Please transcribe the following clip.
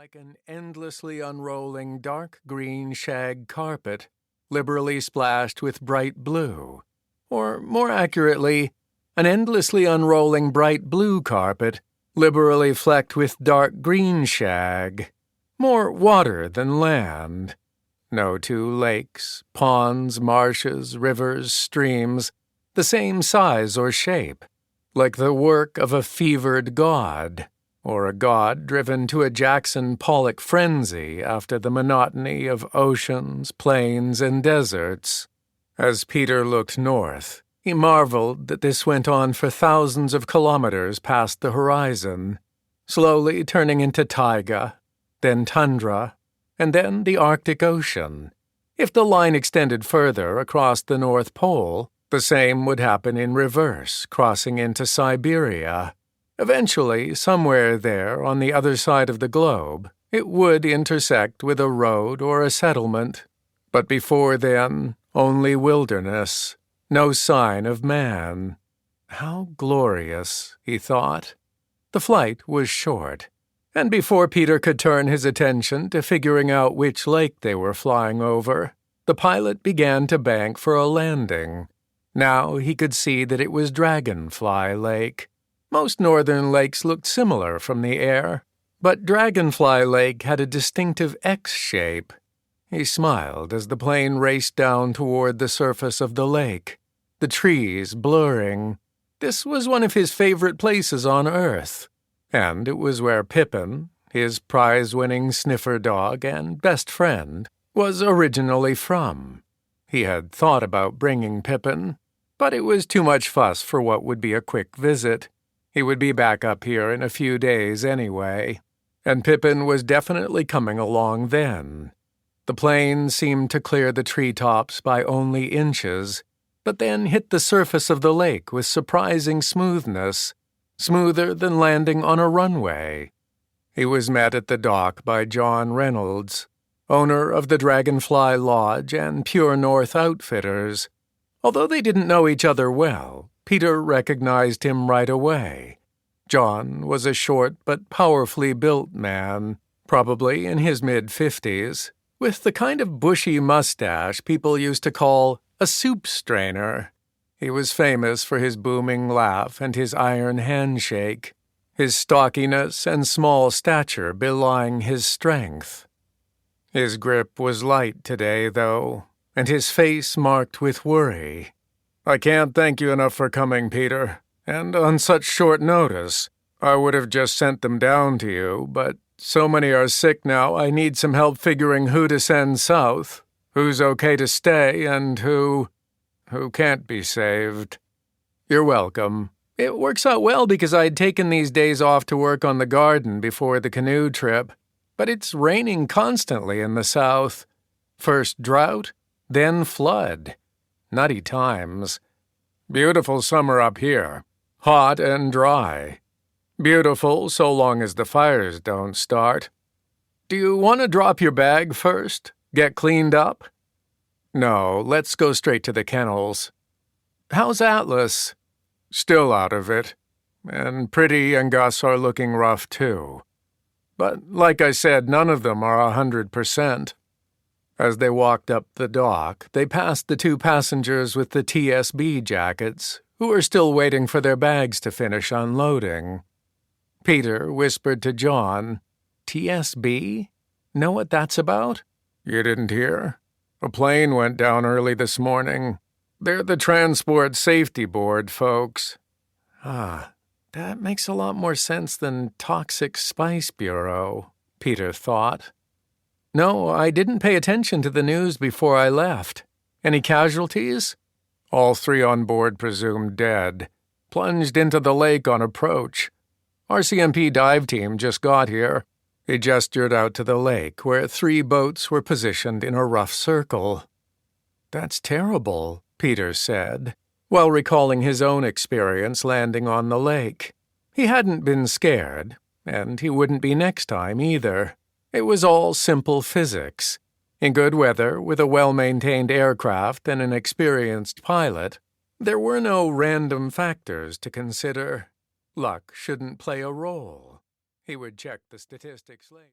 like an endlessly unrolling dark green shag carpet, liberally splashed with bright blue. Or, more accurately, an endlessly unrolling bright blue carpet, liberally flecked with dark green shag. More water than land. No two lakes, ponds, marshes, rivers, streams, the same size or shape, like the work of a fevered god, or a god driven to a Jackson Pollock frenzy after the monotony of oceans, plains, and deserts. As Peter looked north, he marveled that this went on for thousands of kilometers past the horizon, slowly turning into taiga, then tundra, and then the Arctic Ocean. If the line extended further across the North Pole, the same would happen in reverse, crossing into Siberia. Eventually, somewhere there on the other side of the globe, it would intersect with a road or a settlement. But before then, only wilderness, no sign of man. How glorious, he thought. The flight was short, and before Peter could turn his attention to figuring out which lake they were flying over, the pilot began to bank for a landing. Now he could see that it was Dragonfly Lake. Most northern lakes looked similar from the air, but Dragonfly Lake had a distinctive X shape. He smiled as the plane raced down toward the surface of the lake, the trees blurring. This was one of his favorite places on Earth, and it was where Pippin, his prize-winning sniffer dog and best friend, was originally from. He had thought about bringing Pippin, but it was too much fuss for what would be a quick visit. He would be back up here in a few days anyway, and Pippin was definitely coming along then. The plane seemed to clear the treetops by only inches, but then hit the surface of the lake with surprising smoothness, smoother than landing on a runway. He was met at the dock by John Reynolds, owner of the Dragonfly Lodge and Pure North Outfitters. Although they didn't know each other well, Peter recognized him right away. John was a short but powerfully built man, probably in his mid-50s, with the kind of bushy mustache people used to call a soup strainer. He was famous for his booming laugh and his iron handshake, his stockiness and small stature belying his strength. His grip was light today, though, and his face marked with worry. "I can't thank you enough for coming, Peter, and on such short notice. I would have just sent them down to you, but so many are sick now I need some help figuring who to send south, who's okay to stay, and who can't be saved." "You're welcome. It works out well because I'd taken these days off to work on the garden before the canoe trip, but it's raining constantly in the south. First drought, then flood. Nutty times. Beautiful summer up here. Hot and dry. Beautiful so long as the fires don't start. Do you want to drop your bag first? Get cleaned up?" "No, let's go straight to the kennels." "How's Atlas?" "Still out of it. And Pretty and Gus are looking rough, too. But, like I said, none of them are 100%. As they walked up the dock, they passed the two passengers with the TSB jackets, who were still waiting for their bags to finish unloading. Peter whispered to John, "TSB? Know what that's about?" "You didn't hear? A plane went down early this morning. They're the Transport Safety Board folks." That makes a lot more sense than Toxic Spice Bureau, Peter thought. "No, I didn't pay attention to the news before I left. Any casualties?" "All three on board presumed dead. Plunged into the lake on approach. RCMP dive team just got here." He gestured out to the lake, where 3 boats were positioned in a rough circle. "That's terrible," Peter said, while recalling his own experience landing on the lake. He hadn't been scared, and he wouldn't be next time either. It was all simple physics. In good weather, with a well-maintained aircraft and an experienced pilot, there were no random factors to consider. Luck shouldn't play a role. He would check the statistics later.